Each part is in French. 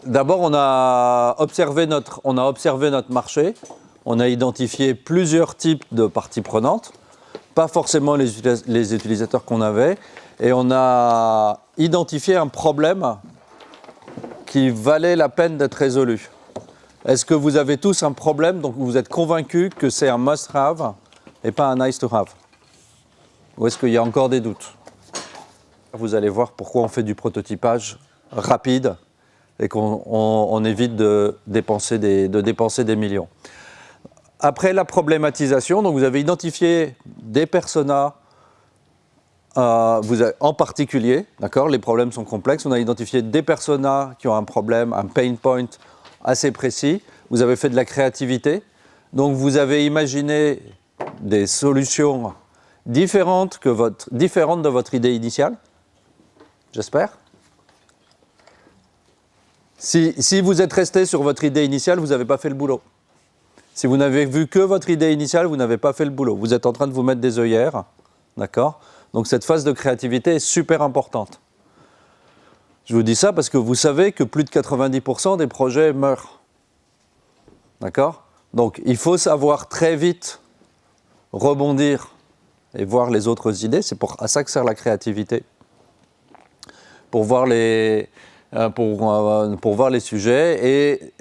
d'abord, on a observé notre marché, on a identifié plusieurs types de parties prenantes, pas forcément les utilisateurs qu'on avait, et on a identifié un problème qui valait la peine d'être résolu. Est-ce que vous avez tous un problème, donc vous êtes convaincus que c'est un must-have et pas un nice-to-have? Ou est-ce qu'il y a encore des doutes? Vous allez voir pourquoi on fait du prototypage rapide et qu'on évite de dépenser des millions. Après la problématisation, donc vous avez identifié des personas en particulier, d'accord, les problèmes sont complexes, on a identifié des personas qui ont un problème, un pain point assez précis, vous avez fait de la créativité, donc vous avez imaginé des solutions différentes de votre idée initiale, j'espère. Si vous êtes resté sur votre idée initiale, vous n'avez pas fait le boulot. Si vous n'avez vu que votre idée initiale, vous n'avez pas fait le boulot. Vous êtes en train de vous mettre des œillères, d'accord? Donc cette phase de créativité est super importante. Je vous dis ça parce que vous savez que plus de 90% des projets meurent. D'accord? Donc il faut savoir très vite rebondir et voir les autres idées. C'est à ça que sert la créativité. Pour voir les sujets et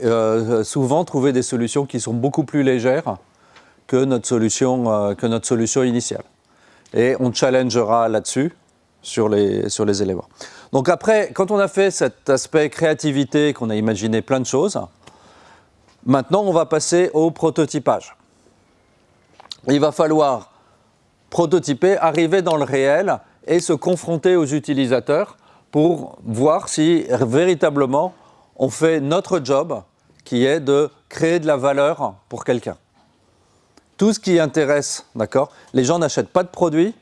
souvent trouver des solutions qui sont beaucoup plus légères que notre solution initiale. Et on challengera là-dessus sur les éléments. Donc après, quand on a fait cet aspect créativité, qu'on a imaginé plein de choses, maintenant on va passer au prototypage. Il va falloir prototyper, arriver dans le réel et se confronter aux utilisateurs pour voir si véritablement on fait notre job qui est de créer de la valeur pour quelqu'un. Tout ce qui intéresse, d'accord? Les gens n'achètent pas de produits,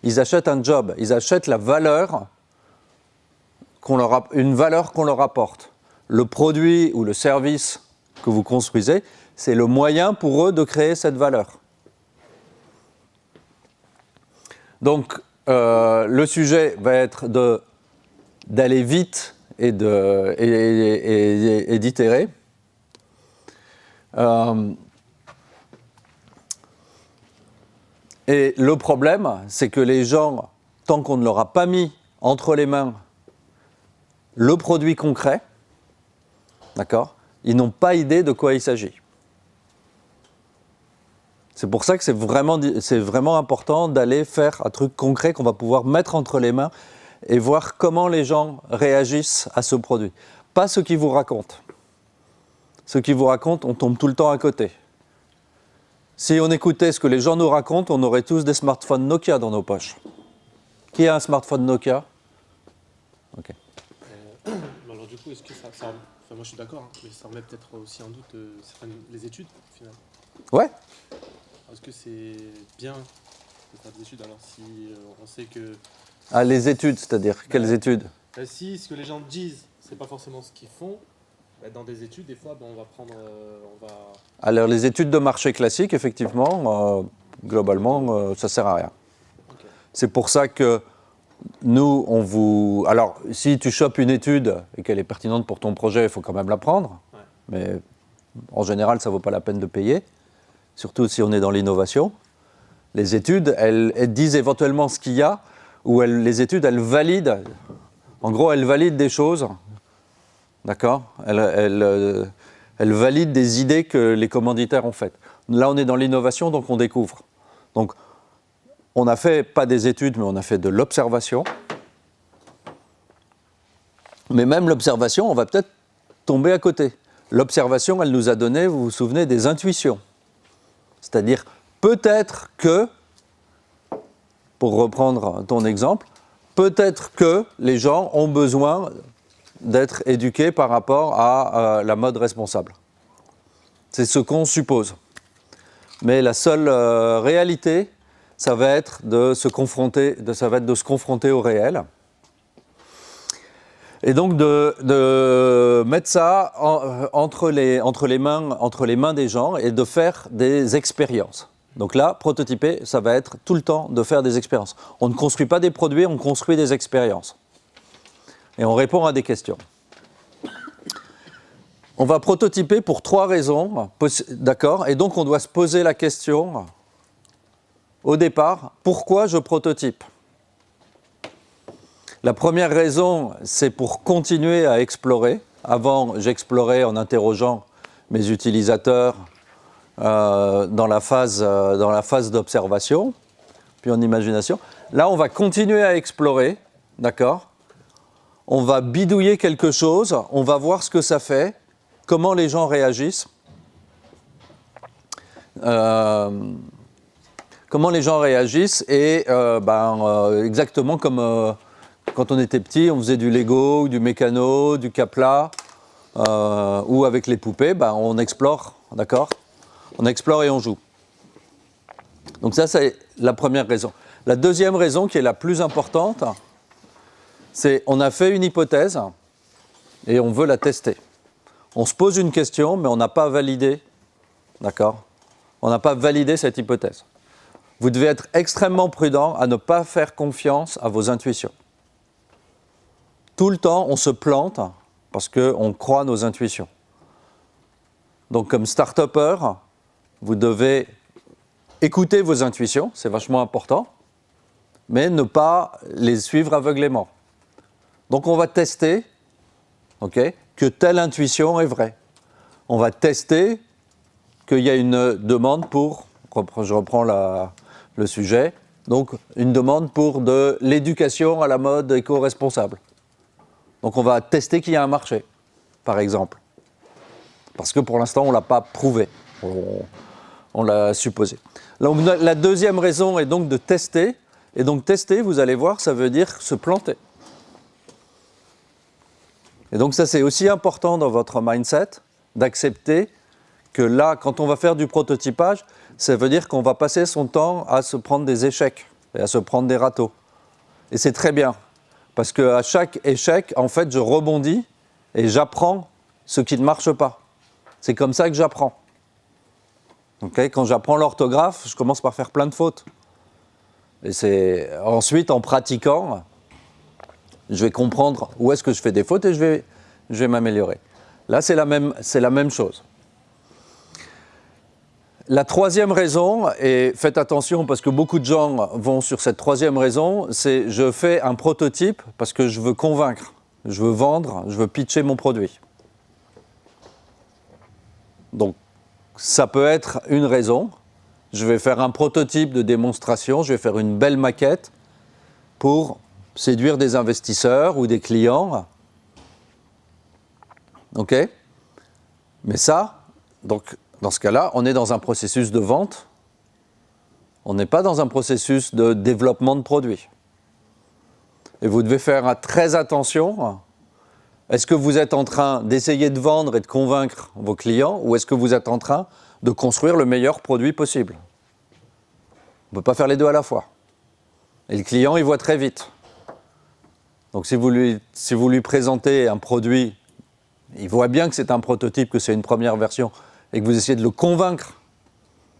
ils achètent un job, ils achètent la valeur, une valeur qu'on leur apporte. Le produit ou le service que vous construisez, c'est le moyen pour eux de créer cette valeur. Donc, le sujet va être d'aller vite et d'itérer. Et le problème, c'est que les gens, tant qu'on ne leur a pas mis entre les mains le produit concret, d'accord, ils n'ont pas idée de quoi il s'agit. C'est pour ça que c'est vraiment important d'aller faire un truc concret qu'on va pouvoir mettre entre les mains et voir comment les gens réagissent à ce produit. Pas ce qu'ils vous racontent. Ce qu'ils vous racontent, on tombe tout le temps à côté. Si on écoutait ce que les gens nous racontent, on aurait tous des smartphones Nokia dans nos poches. Qui a un smartphone Nokia? Ok. Alors du coup, est-ce que enfin, moi je suis d'accord, hein, mais ça remet peut-être aussi en doute les études, au final. Ouais. Est-ce que c'est bien de faire des études alors si on sait que... Ah, les études, c'est-à-dire quelles études? Si ce que les gens disent, c'est pas forcément ce qu'ils font, dans des études, des fois, on va prendre... Alors, les études de marché classiques, effectivement, globalement, ça sert à rien. Okay. C'est pour ça que nous, Alors, si tu chopes une étude et qu'elle est pertinente pour ton projet, il faut quand même la prendre. Ouais. Mais en général, ça ne vaut pas la peine de payer, surtout si on est dans l'innovation. Les études, elles disent éventuellement ce qu'il y a, ou les études, elles valident. En gros, elles valident des choses. D'accord? Elle valide des idées que les commanditaires ont faites. Là, on est dans l'innovation, donc on découvre. Donc, on a fait, pas des études, mais on a fait de l'observation. Mais même l'observation, on va peut-être tomber à côté. L'observation, elle nous a donné, vous vous souvenez, des intuitions. C'est-à-dire, peut-être que, pour reprendre ton exemple, peut-être que les gens ont besoin d'être éduqués par rapport à la mode responsable. C'est ce qu'on suppose. Mais la seule réalité, ça va être de se confronter au réel. Et donc de mettre ça entre les mains des gens et de faire des expériences. Donc là, prototyper, ça va être tout le temps de faire des expériences. On ne construit pas des produits, on construit des expériences. Et on répond à des questions. On va prototyper pour 3 raisons, d'accord? Et donc on doit se poser la question, au départ, pourquoi je prototype? La première raison, c'est pour continuer à explorer. Avant, j'explorais en interrogeant mes utilisateurs dans la phase d'observation, puis en imagination. Là, on va continuer à explorer, d'accord? On va bidouiller quelque chose, on va voir ce que ça fait, comment les gens réagissent. Comment les gens réagissent et exactement comme quand on était petit, on faisait du Lego, du mécano, du Capla ou avec les poupées, on explore, d'accord? On explore et on joue. Donc ça, c'est la première raison. La deuxième raison, qui est la plus importante, c'est on a fait une hypothèse et on veut la tester. On se pose une question, mais on n'a pas validé, d'accord? On n'a pas validé cette hypothèse. Vous devez être extrêmement prudent à ne pas faire confiance à vos intuitions. Tout le temps, on se plante parce qu'on croit nos intuitions. Donc, comme start-upper, vous devez écouter vos intuitions, c'est vachement important, mais ne pas les suivre aveuglément. Donc, on va tester, que telle intuition est vraie. On va tester qu'il y a une demande pour, je reprends le sujet, donc une demande pour de l'éducation à la mode éco-responsable. Donc on va tester qu'il y a un marché, par exemple. Parce que pour l'instant, on ne l'a pas prouvé, on l'a supposé. Donc, la deuxième raison est donc de tester. Et donc tester, vous allez voir, ça veut dire se planter. Et donc ça, c'est aussi important dans votre mindset, d'accepter que là, quand on va faire du prototypage, ça veut dire qu'on va passer son temps à se prendre des échecs et à se prendre des râteaux. Et c'est très bien, parce qu'à chaque échec, en fait, je rebondis et j'apprends ce qui ne marche pas. C'est comme ça que j'apprends. Quand j'apprends l'orthographe, je commence par faire plein de fautes. Et c'est ensuite, en pratiquant, je vais comprendre où est-ce que je fais des fautes et je vais m'améliorer. Là, c'est la même chose. La troisième raison, et faites attention parce que beaucoup de gens vont sur cette troisième raison, c'est je fais un prototype parce que je veux convaincre, je veux vendre, je veux pitcher mon produit. Donc, ça peut être une raison. Je vais faire un prototype de démonstration, je vais faire une belle maquette pour séduire des investisseurs ou des clients. OK? Mais ça, donc, dans ce cas-là, on est dans un processus de vente. On n'est pas dans un processus de développement de produits. Et vous devez faire très attention. Est-ce que vous êtes en train d'essayer de vendre et de convaincre vos clients ou est-ce que vous êtes en train de construire le meilleur produit possible? On ne peut pas faire les deux à la fois. Et le client, il voit très vite. Donc si vous lui présentez un produit, il voit bien que c'est un prototype, que c'est une première version, et que vous essayez de le convaincre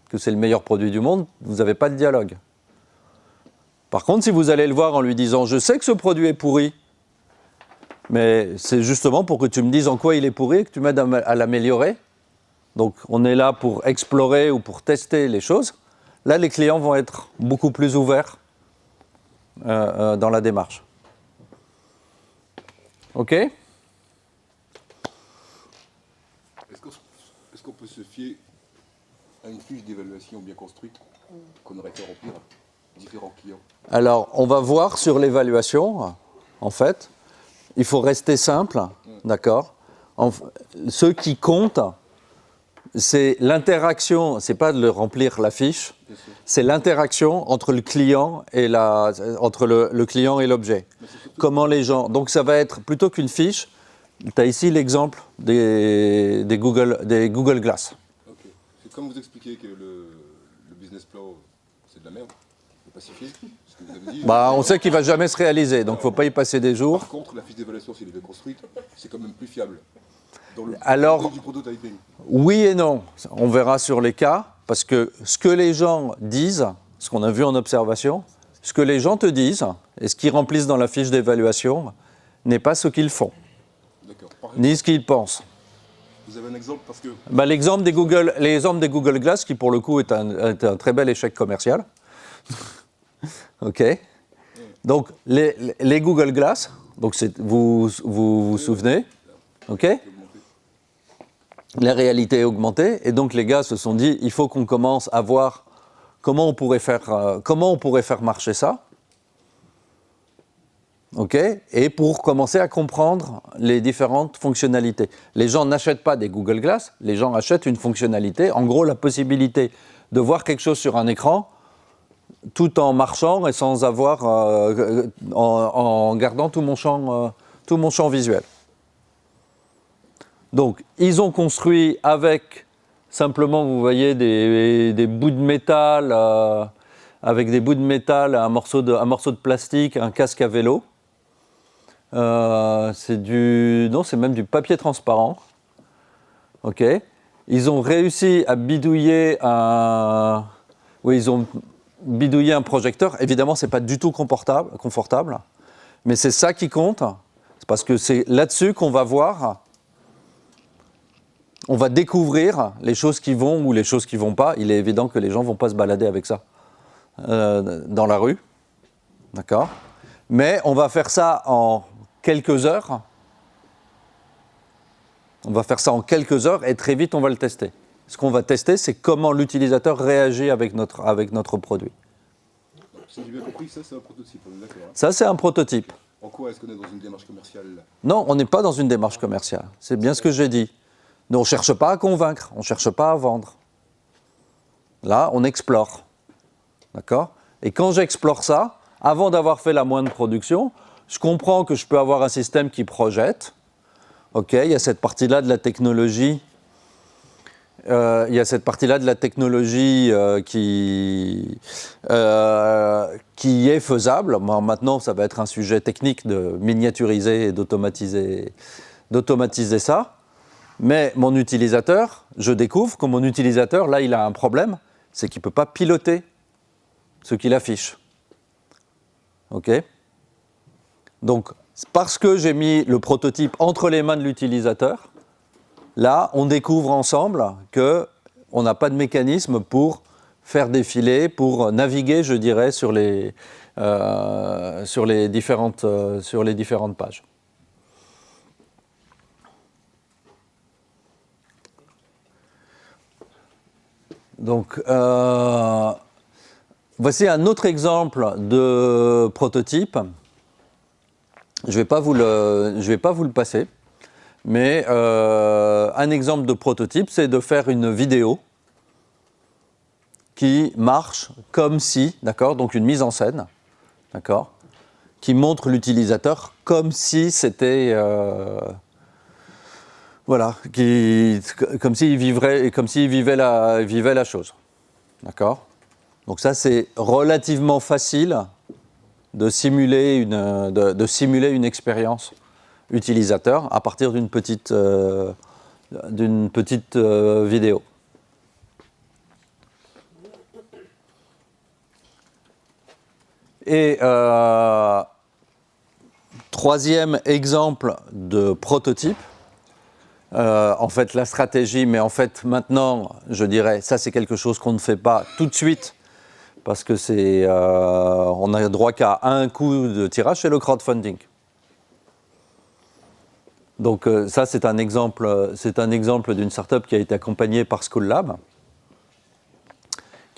que c'est le meilleur produit du monde, vous n'avez pas de dialogue. Par contre, si vous allez le voir en lui disant « Je sais que ce produit est pourri, mais c'est justement pour que tu me dises en quoi il est pourri et que tu m'aides à l'améliorer. » Donc, on est là pour explorer ou pour tester les choses. Là, les clients vont être beaucoup plus ouverts dans la démarche. OK ? Est-ce qu'on peut se fier à une fiche d'évaluation bien construite qu'on aurait fait remplir à différents clients? Alors, on va voir sur l'évaluation, en fait. Il faut rester simple, d'accord? Ce qui compte, c'est l'interaction, c'est pas de remplir la fiche, c'est l'interaction entre le client et entre le client et l'objet. Comment les gens... Donc ça va être, plutôt qu'une fiche, tu as ici l'exemple des Google Glass. Ok. C'est comme vous expliquez que le business plan, c'est de la merde, le pacifier, ce que vous avez dit. On sait qu'il ne va jamais se réaliser, donc il ne faut pas y passer des jours. Par contre, la fiche d'évaluation, si elle est bien construite, c'est quand même plus fiable. Dans le du prototyping. Oui et non, on verra sur les cas, parce que ce que les gens disent, ce qu'on a vu en observation, ce que les gens te disent, et ce qu'ils remplissent dans la fiche d'évaluation, n'est pas ce qu'ils font, ni ce qu'ils pensent. Vous avez un exemple parce que Bah, l'exemple des Google Glass, qui pour le coup est un très bel échec commercial. OK. Donc, les Google Glass, donc vous souvenez, OK, la réalité est augmentée, et donc les gars se sont dit, il faut qu'on commence à voir comment on pourrait faire marcher ça, OK, et pour commencer à comprendre les différentes fonctionnalités. Les gens n'achètent pas des Google Glass, les gens achètent une fonctionnalité, en gros la possibilité de voir quelque chose sur un écran, tout en marchant et sans avoir, en gardant tout mon champ visuel. Donc, ils ont construit avec simplement, vous voyez, des bouts de métal, avec des bouts de métal, un morceau de plastique, un casque à vélo. C'est même du papier transparent. Ok. Ils ont réussi à bidouiller ils ont bidouillé un projecteur. Évidemment, c'est pas du tout confortable, mais c'est ça qui compte. C'est parce que c'est là-dessus qu'on va voir. On va découvrir les choses qui vont ou les choses qui ne vont pas. Il est évident que les gens ne vont pas se balader avec ça dans la rue. D'accord ? Mais on va faire ça en quelques heures. On va faire ça en quelques heures et très vite on va le tester. Ce qu'on va tester, c'est comment l'utilisateur réagit avec notre produit. Si j'ai bien compris, ça c'est un prototype, on est d'accord, hein. Ça, c'est un prototype. En quoi est-ce qu'on est dans une démarche commerciale là ? Non, on n'est pas dans une démarche commerciale. C'est bien ce que j'ai dit. On ne cherche pas à convaincre, on ne cherche pas à vendre. Là, on explore. D'accord ? Et quand j'explore ça, avant d'avoir fait la moindre production, je comprends que je peux avoir un système qui projette. OK, il y a cette partie-là de la technologie. Qui est faisable. Bon, maintenant, ça va être un sujet technique de miniaturiser et d'automatiser ça. Mais mon utilisateur, je découvre que mon utilisateur, là, il a un problème, c'est qu'il ne peut pas piloter ce qu'il affiche. OK ? Donc, parce que j'ai mis le prototype entre les mains de l'utilisateur, là, on découvre ensemble qu'on n'a pas de mécanisme pour faire défiler, pour naviguer, je dirais, sur les différentes pages. Donc, voici un autre exemple de prototype. Je ne vais pas vous le passer, mais un exemple de prototype, c'est de faire une vidéo qui marche comme si, d'accord, donc une mise en scène, d'accord, qui montre l'utilisateur comme si c'était comme s'il vivait la chose. D'accord ? Donc ça, c'est relativement facile de simuler une expérience utilisateur à partir d'une petite vidéo. Et troisième exemple de prototype, en fait la stratégie, mais en fait maintenant, je dirais, ça c'est quelque chose qu'on ne fait pas tout de suite, parce que on n'a droit qu'à un coup de tirage, c'est le crowdfunding. Donc ça c'est un exemple d'une startup qui a été accompagnée par Schoollab,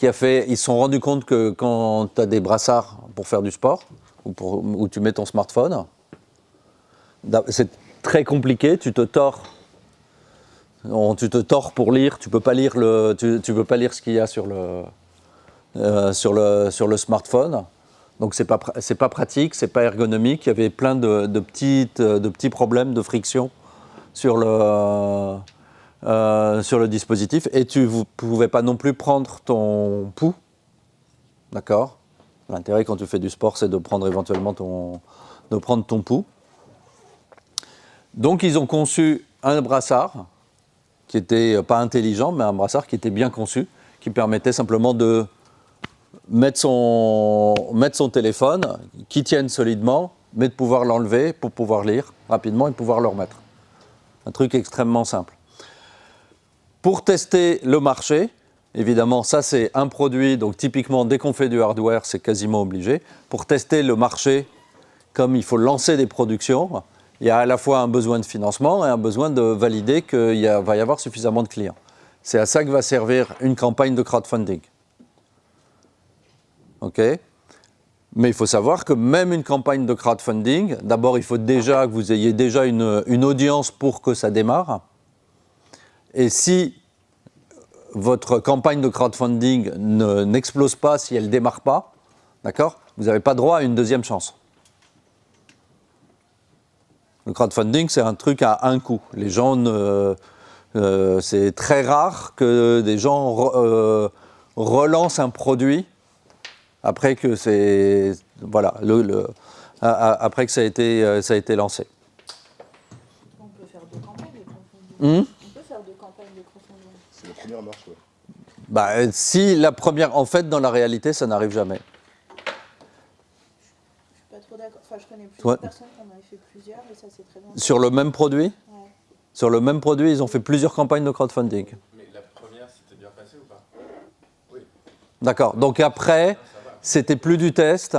ils se sont rendus compte que quand tu as des brassards pour faire du sport, où tu mets ton smartphone, c'est très compliqué, tu te tords pour lire, tu peux pas lire ce qu'il y a sur le smartphone. Donc c'est pas pratique, c'est pas ergonomique. Il y avait plein de petits problèmes de friction sur le dispositif, et tu ne pouvais pas non plus prendre ton pouls. D'accord ? L'intérêt quand tu fais du sport, c'est de prendre éventuellement ton pouls. Donc ils ont conçu un brassard qui n'était pas intelligent, mais un brassard qui était bien conçu, qui permettait simplement de mettre son téléphone, qui tienne solidement, mais de pouvoir l'enlever pour pouvoir lire rapidement et pouvoir le remettre. Un truc extrêmement simple. pour tester le marché, évidemment, ça c'est un produit, donc typiquement dès qu'on fait du hardware, c'est quasiment obligé. Pour tester le marché, comme il faut lancer des productions, il y a à la fois un besoin de financement et un besoin de valider qu'il va y avoir suffisamment de clients. C'est à ça que va servir une campagne de crowdfunding. OK ? Mais il faut savoir que même une campagne de crowdfunding, d'abord il faut déjà que vous ayez déjà une audience pour que ça démarre. Et si votre campagne de crowdfunding n'explose pas, si elle ne démarre pas, d'accord, vous n'avez pas droit à une deuxième chance. Le crowdfunding, c'est un truc à un coup. Les gens c'est très rare que des gens relancent un produit après que après que ça a été lancé. On peut faire 2 campagnes de crowdfunding. On peut faire 2 campagnes de crowdfunding. C'est la première marche, ouais. Bah, si la première, en fait, dans la réalité, ça n'arrive jamais. Je suis pas trop d'accord. Enfin, je connais plusieurs personnes qui en avaient fait plusieurs, et ça c'est très bien. Sur le même produit, Ouais. sur le même produit, ils ont fait plusieurs campagnes de crowdfunding. Mais la première, c'était bien passé ou pas? Oui. D'accord. Donc après, c'était plus du test,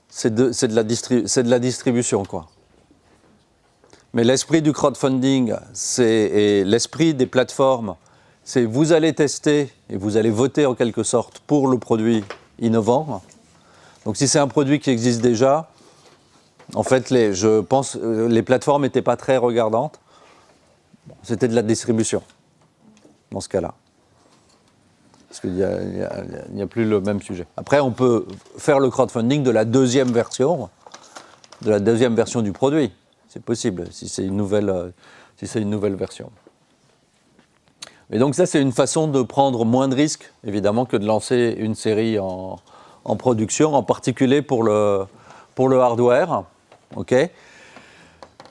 c'est de la distribution, quoi. Mais l'esprit du crowdfunding, et l'esprit des plateformes, c'est vous allez tester et vous allez voter en quelque sorte pour le produit innovant. Donc si c'est un produit qui existe déjà, en fait, je pense les plateformes n'étaient pas très regardantes. C'était de la distribution, dans ce cas-là. Parce qu'il n'y a plus le même sujet. Après, on peut faire le crowdfunding de la deuxième version du produit. C'est possible, si c'est une nouvelle version. Et donc ça, c'est une façon de prendre moins de risques, évidemment, que de lancer une série en production, en particulier pour le hardware. Okay.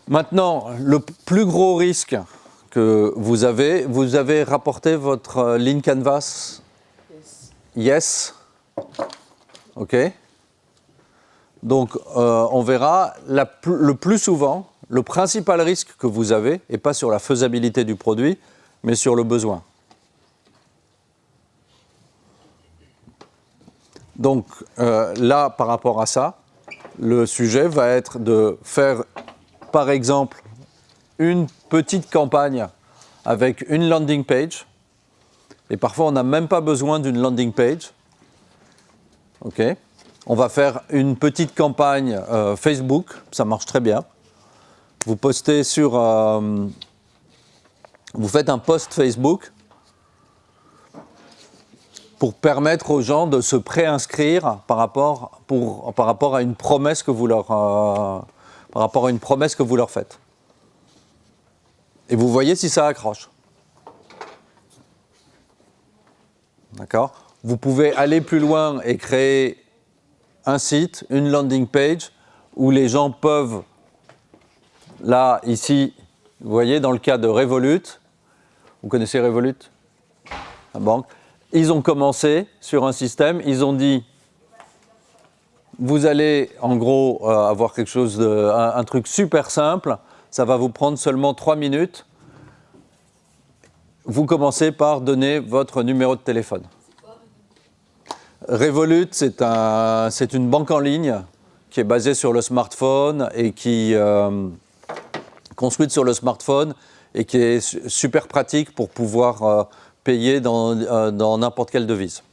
Maintenant, le plus gros risque que vous avez rapporté votre Lean Canvas. Yes. OK. Donc, on verra le plus souvent, le principal risque que vous avez n'est pas sur la faisabilité du produit, mais sur le besoin. Donc, là, par rapport à ça, le sujet va être de faire, par exemple, une petite campagne avec une landing page. Et parfois, on n'a même pas besoin d'une landing page. OK. On va faire une petite campagne Facebook, ça marche très bien. Vous postez vous faites un post Facebook pour permettre aux gens de se préinscrire par rapport à une promesse que vous leur faites. Et vous voyez si ça accroche. D'accord ? Vous pouvez aller plus loin et créer un site, une landing page, où les gens peuvent, là, ici, vous voyez, dans le cas de Revolut, vous connaissez Revolut, la banque, ils ont commencé sur un système, ils ont dit, vous allez en gros avoir quelque chose un truc super simple, ça va vous prendre seulement 3 minutes. Vous commencez par donner votre numéro de téléphone. Revolut, c'est une banque en ligne qui est basée sur le smartphone et qui construite sur le smartphone et qui est super pratique pour pouvoir payer dans n'importe quelle devise,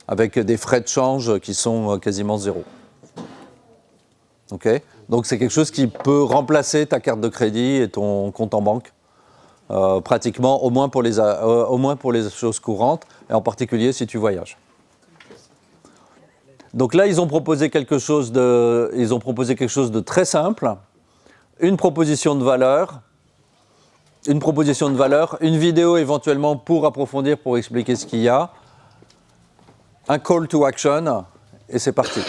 avec des frais de change qui sont quasiment zéro. Okay ? Donc c'est quelque chose qui peut remplacer ta carte de crédit et ton compte en banque. Pratiquement, au moins pour les choses courantes, et en particulier si tu voyages. Donc là, ils ont proposé quelque chose de très simple, une proposition de valeur, une vidéo éventuellement pour approfondir, pour expliquer ce qu'il y a, un call to action, et c'est parti.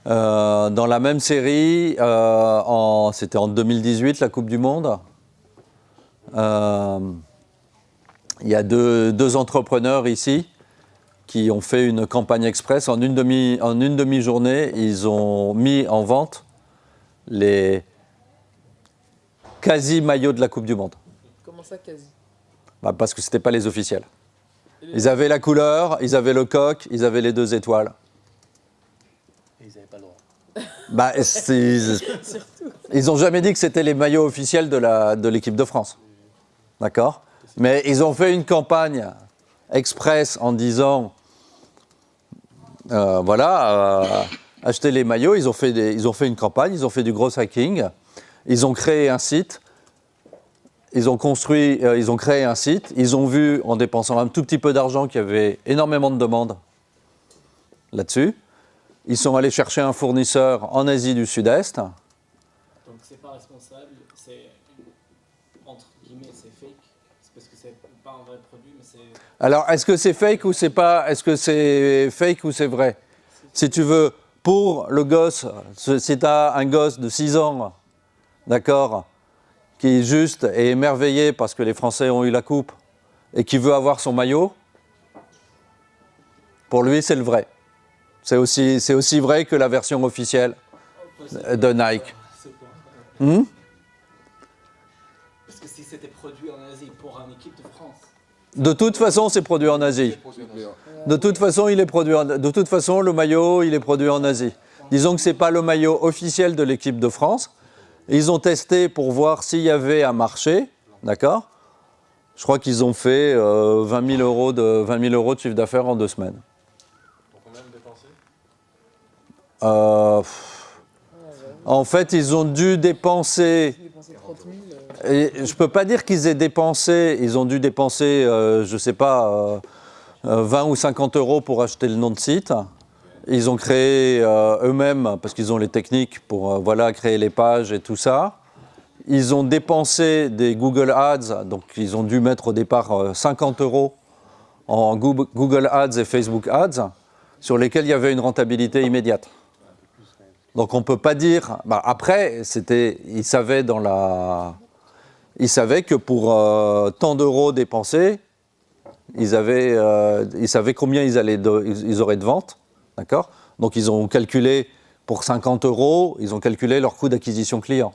Dans la même série, c'était en 2018, la Coupe du Monde. Il y a deux entrepreneurs ici qui ont fait une campagne express. En une demi-journée, ils ont mis en vente les quasi-maillots de la Coupe du Monde. Comment ça, quasi? Bah, parce que ce n'étaient pas les officiels. Ils avaient la couleur, ils avaient le coq, ils avaient les 2 étoiles. Et ils n'avaient pas le droit. Bah, ils n'ont jamais dit que c'était les maillots officiels de l'équipe de France. D'accord? Mais ils ont fait une campagne express en disant, achetez les maillots. Ils ont fait une campagne, ils ont fait du gros hacking. Ils ont créé un site. Ils ont créé un site. Ils ont vu, en dépensant un tout petit peu d'argent, qu'il y avait énormément de demandes là-dessus. Ils sont allés chercher un fournisseur en Asie du Sud-Est. Donc c'est pas responsable, c'est entre guillemets c'est fake, c'est parce que c'est pas un vrai produit, mais c'est. Alors, est-ce que c'est fake ou c'est pas? Est-ce que c'est fake ou c'est vrai? Si tu veux, pour le gosse, si tu as un gosse de 6 ans, d'accord, qui juste est émerveillé parce que les Français ont eu la coupe et qui veut avoir son maillot, pour lui, c'est le vrai. C'est aussi vrai que la version officielle de Nike. Parce que si c'était produit en Asie pour une équipe de France. De toute façon, c'est produit en Asie. De toute façon, le maillot, il est produit en Asie. Disons que ce n'est pas le maillot officiel de l'équipe de France. Ils ont testé pour voir s'il y avait un marché, d'accord? Je crois qu'ils ont fait 20 000 euros de chiffre d'affaires en 2 semaines. Pour combien de dépensés? En fait, ils ont dû dépenser. Et je ne peux pas dire qu'ils aient dépensé. Ils ont dû dépenser, je ne sais pas, 20 ou 50 euros pour acheter le nom de site. Ils ont créé eux-mêmes, parce qu'ils ont les techniques pour créer les pages et tout ça. Ils ont dépensé des Google Ads, donc ils ont dû mettre au départ 50 euros en Google Ads et Facebook Ads, sur lesquels il y avait une rentabilité immédiate. Donc on ne peut pas dire. Après, ils savaient que pour tant d'euros dépensés, ils savaient combien ils auraient de ventes, d'accord? Donc ils ont calculé pour 50 euros, ils ont calculé leur coût d'acquisition client.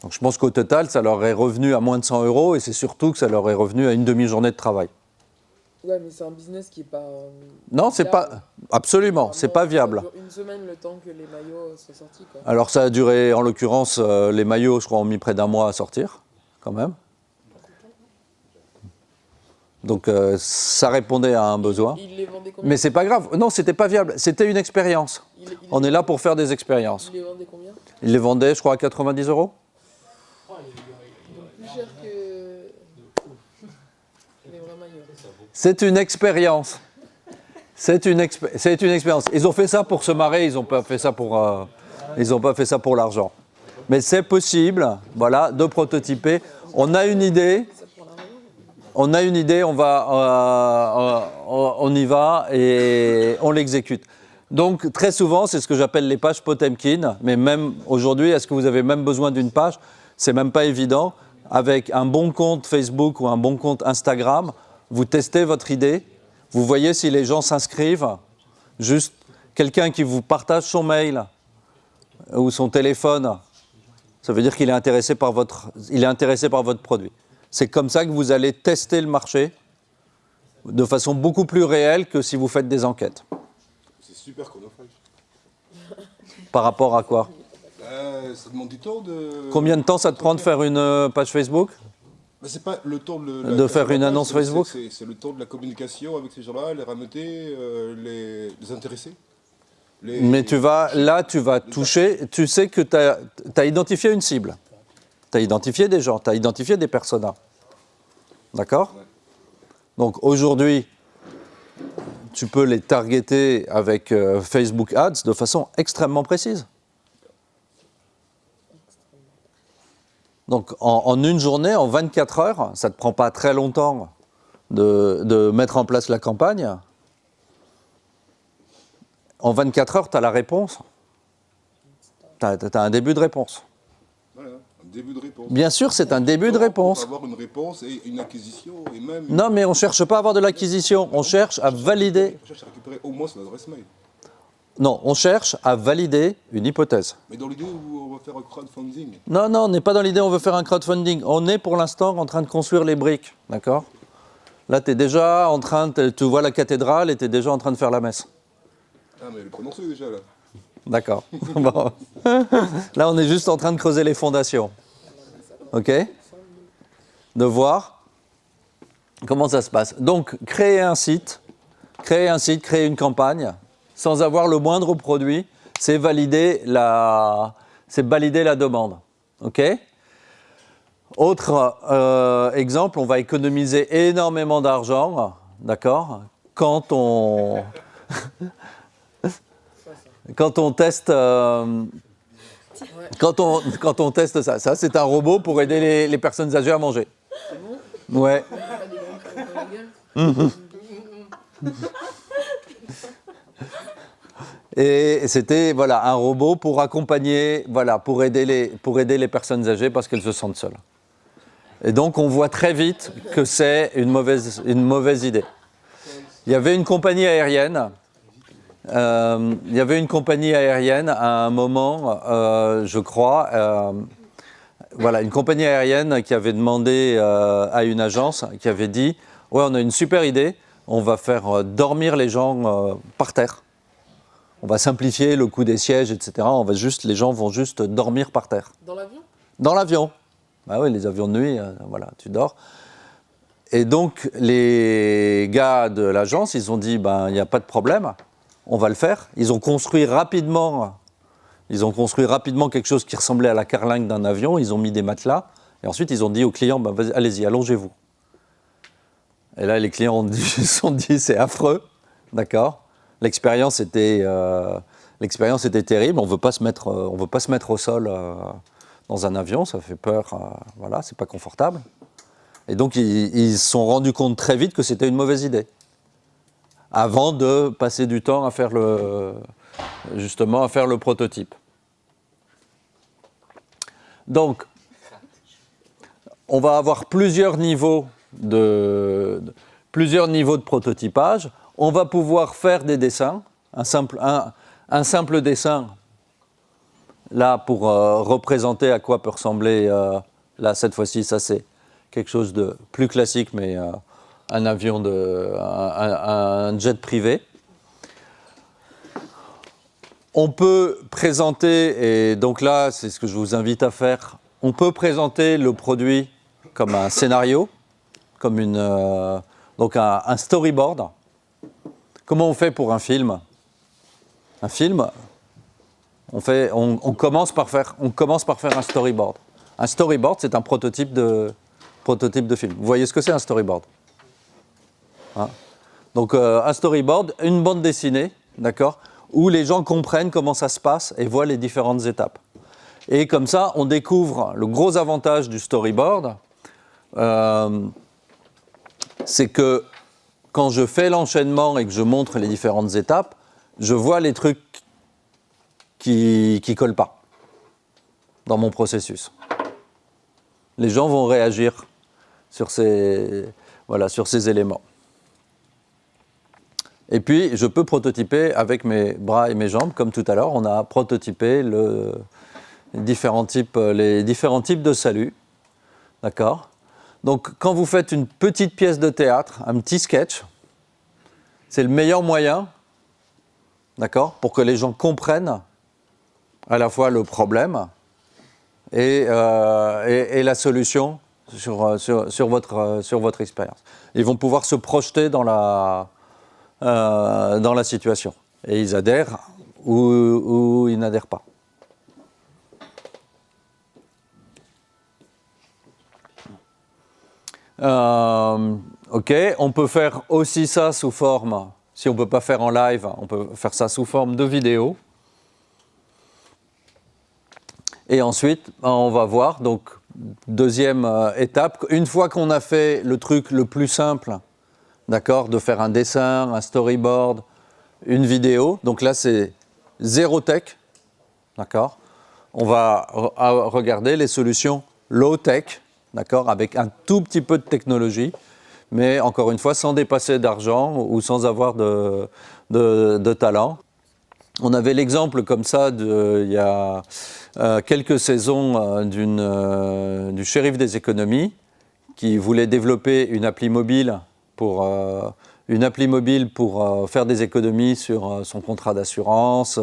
Donc je pense qu'au total, ça leur est revenu à moins de 100 euros et c'est surtout que ça leur est revenu à une demi-journée de travail. Ouais, mais c'est un business qui est pas. Non, c'est viable. pas. Absolument, c'est pas viable. Ça dure une semaine le temps que les maillots soient sortis, quoi. Alors ça a duré, en l'occurrence, les maillots, je crois, ont mis près d'1 mois à sortir, quand même. Donc ça répondait à un besoin. Ils les vendaient combien? Mais c'est pas grave. Non, c'était pas viable. C'était une expérience. On est là pour faire des expériences. Ils les vendaient combien? Ils les vendaient, je crois, à 90 euros. Plus cher que les vrais maillots. C'est une expérience. C'est une expérience. Ils ont fait ça pour se marrer. Ils n'ont pas fait ça pour l'argent. Mais c'est possible, voilà, de prototyper. On a une idée. On y va et on l'exécute. Donc, très souvent, c'est ce que j'appelle les pages Potemkin. Mais même aujourd'hui, est-ce que vous avez même besoin d'une page? C'est même pas évident. Avec un bon compte Facebook ou un bon compte Instagram, vous testez votre idée. Vous voyez si les gens s'inscrivent. Juste quelqu'un qui vous partage son mail ou son téléphone, ça veut dire qu'il est intéressé par votre produit. C'est comme ça que vous allez tester le marché de façon beaucoup plus réelle que si vous faites des enquêtes. C'est super chronophage. Par rapport à quoi? Ça demande du temps de... Combien de temps ça te prend de faire une page Facebook? C'est pas le temps de faire une annonce Facebook? C'est le temps de la communication avec ces gens-là, les rameuter, les intéresser. Mais tu vas toucher, tu sais que tu as identifié une cible. Tu as identifié des gens, tu as identifié des personas. D'accord? Ouais. Donc aujourd'hui, tu peux les targeter avec Facebook Ads de façon extrêmement précise. Donc en une journée, en 24 heures, ça ne te prend pas très longtemps de mettre en place la campagne. En 24 heures, tu as la réponse. Tu as un début de réponse. Voilà, un début de réponse. Bien sûr, c'est un début de réponse. Avoir une réponse et une acquisition et même... Non, mais on ne cherche pas à avoir de l'acquisition, on cherche à valider. On cherche à récupérer au moins son adresse mail. Non, on cherche à valider une hypothèse. Mais dans l'idée où on va faire un crowdfunding. Non, on n'est pas dans l'idée on veut faire un crowdfunding. On est pour l'instant en train de construire les briques, d'accord? Là, tu es déjà en train, tu vois la cathédrale et tu es déjà en train de faire la messe. Ah, mais elle est prononcée déjà là. D'accord. Bon. Là, on est juste en train de creuser les fondations. OK? De voir comment ça se passe. Donc, créer un site, créer une campagne, sans avoir le moindre produit, c'est valider la demande. OK? Autre exemple, on va économiser énormément d'argent, d'accord? Quand on teste, quand on teste ça. Ça, c'est un robot pour aider les personnes âgées à manger. Ouais. Et c'était voilà, un robot pour accompagner, voilà, pour aider les personnes âgées parce qu'elles se sentent seules. Et donc on voit très vite que c'est une mauvaise idée. Il y avait une compagnie aérienne. À un moment, je crois, voilà, une compagnie aérienne qui avait demandé à une agence, qui avait dit « Ouais, on a une super idée, on va faire dormir les gens par terre. On va simplifier le coût des sièges, etc. Les gens vont juste dormir par terre. » Dans l'avion? Dans l'avion. Bah oui, les avions de nuit, voilà, tu dors. Et donc, les gars de l'agence, ils ont dit, ben, il n'y a pas de problème, on va le faire. Ils ont construit rapidement quelque chose qui ressemblait à la carlingue d'un avion, ils ont mis des matelas, et ensuite ils ont dit aux clients, ben, allez-y, allongez-vous. Et là, les clients se sont dit, c'est affreux, d'accord. L'expérience était terrible, on ne veut pas se mettre au sol dans un avion, ça fait peur, voilà, c'est pas confortable. Et donc, ils se sont rendus compte très vite que c'était une mauvaise idée. Avant de passer du temps à faire le prototype. Donc, on va avoir plusieurs niveaux de prototypage. On va pouvoir faire des dessins, un simple dessin, là, pour représenter à quoi peut ressembler, là, cette fois-ci, ça c'est quelque chose de plus classique, mais un avion, un jet privé. On peut présenter, et donc là, c'est ce que je vous invite à faire, on peut présenter le produit comme un scénario, comme donc un storyboard. Comment on fait pour un film? Un film, on commence par faire un storyboard. Un storyboard, c'est un prototype de film. Vous voyez ce que c'est un storyboard? Hein? Donc un storyboard, une bande dessinée, d'accord, où les gens comprennent comment ça se passe et voient les différentes étapes. Et comme ça, on découvre le gros avantage du storyboard, c'est que quand je fais l'enchaînement et que je montre les différentes étapes, je vois les trucs qui collent pas dans mon processus. Les gens vont réagir sur ces éléments. Et puis, je peux prototyper avec mes bras et mes jambes, comme tout à l'heure, on a prototypé les différents types de salut. D'accord ? Donc, quand vous faites une petite pièce de théâtre, un petit sketch, c'est le meilleur moyen, d'accord, pour que les gens comprennent à la fois le problème et la solution sur votre expérience. Ils vont pouvoir se projeter dans la situation. Et ils adhèrent ou ils n'adhèrent pas. Ok, on peut faire aussi ça sous forme, si on ne peut pas faire en live, on peut faire ça sous forme de vidéo. Et ensuite, on va voir, donc, deuxième étape, une fois qu'on a fait le truc le plus simple, d'accord, de faire un dessin, un storyboard, une vidéo, donc là c'est zéro tech, d'accord, on va regarder les solutions low tech, d'accord, avec un tout petit peu de technologie, mais encore une fois sans dépasser d'argent ou sans avoir de talent. On avait l'exemple comme ça il y a quelques saisons du shérif des économies qui voulait développer une appli mobile pour faire des économies sur son contrat d'assurance,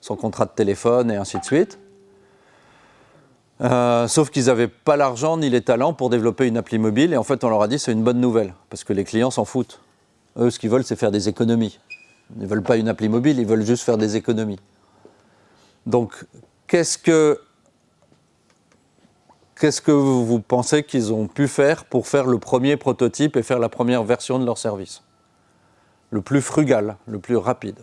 son contrat de téléphone et ainsi de suite. Sauf qu'ils n'avaient pas l'argent ni les talents pour développer une appli mobile et en fait on leur a dit c'est une bonne nouvelle parce que les clients s'en foutent. Eux ce qu'ils veulent c'est faire des économies. Ils ne veulent pas une appli mobile, ils veulent juste faire des économies. Donc qu'est-ce que vous pensez qu'ils ont pu faire pour faire le premier prototype et faire la première version de leur service? Le plus frugal, le plus rapide.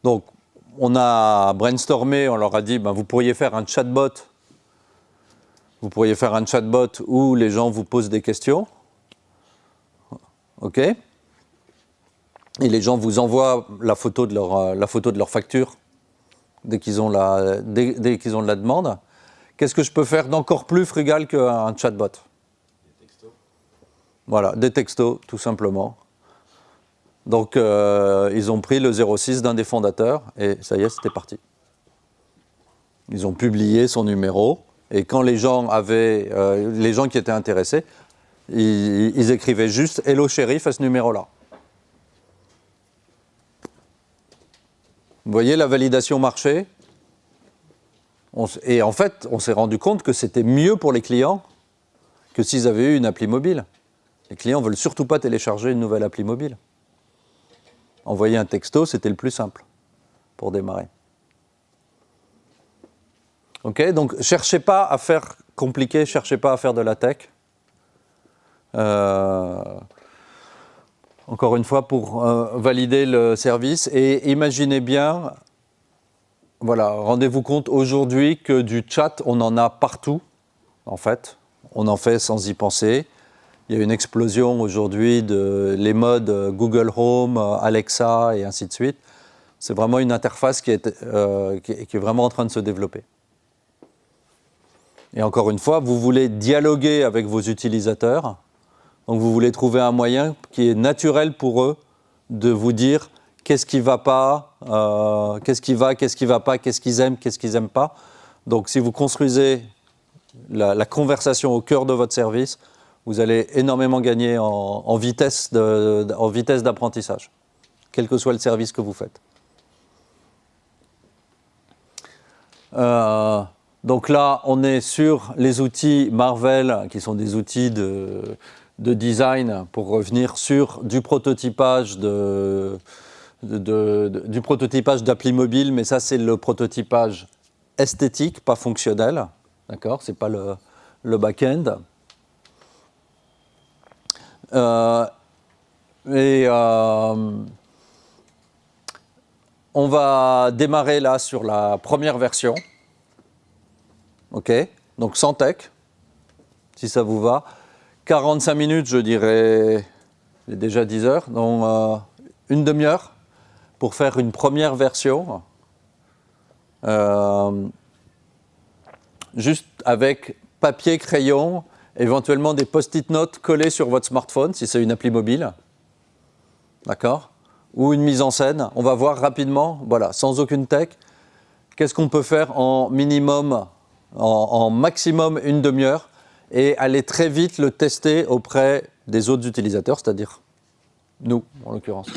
Donc, on a brainstormé, on leur a dit, vous pourriez faire un chatbot. Vous pourriez faire un chatbot où les gens vous posent des questions. OK? Et les gens vous envoient la photo de leur facture dès qu'ils ont dès qu'ils ont de la demande. Qu'est-ce que je peux faire d'encore plus frugal qu'un chatbot? Des textos. Voilà, des textos, tout simplement. Donc, ils ont pris le 06 d'un des fondateurs et ça y est, c'était parti. Ils ont publié son numéro et quand les gens qui étaient intéressés, ils écrivaient juste « Hello shérif » à ce numéro-là. Vous voyez la validation marché? Et en fait, on s'est rendu compte que c'était mieux pour les clients que s'ils avaient eu une appli mobile. Les clients ne veulent surtout pas télécharger une nouvelle appli mobile. Envoyer un texto, c'était le plus simple pour démarrer. Ok, donc cherchez pas à faire compliqué, cherchez pas à faire de la tech. Encore une fois, pour valider le service. Et imaginez bien, voilà, rendez-vous compte aujourd'hui que du chat, on en a partout, en fait. On en fait sans y penser. Il y a une explosion aujourd'hui de les modes Google Home, Alexa et ainsi de suite. C'est vraiment une interface qui est vraiment en train de se développer. Et encore une fois, vous voulez dialoguer avec vos utilisateurs. Donc vous voulez trouver un moyen qui est naturel pour eux de vous dire qu'est-ce qui ne va pas, qu'est-ce qui va pas, qu'est-ce qu'ils aiment, qu'est-ce qu'ils n'aiment pas. Donc si vous construisez la conversation au cœur de votre service, vous allez énormément gagner en vitesse d'apprentissage, quel que soit le service que vous faites. Donc là, on est sur les outils Marvel, qui sont des outils de design pour revenir sur du prototypage d'appli mobile, mais ça c'est le prototypage esthétique, pas fonctionnel, d'accord, c'est pas le back-end. On va démarrer là sur la première version. OK, donc sans tech, si ça vous va. 45 minutes, je dirais, il est déjà 10 heures, donc une demi-heure pour faire une première version. Juste avec papier, crayon, éventuellement des post-it notes collés sur votre smartphone, si c'est une appli mobile. D'accord? Ou une mise en scène. On va voir rapidement, voilà, sans aucune tech, qu'est-ce qu'on peut faire en minimum, en maximum une demi-heure, et aller très vite le tester auprès des autres utilisateurs, c'est-à-dire nous, en l'occurrence.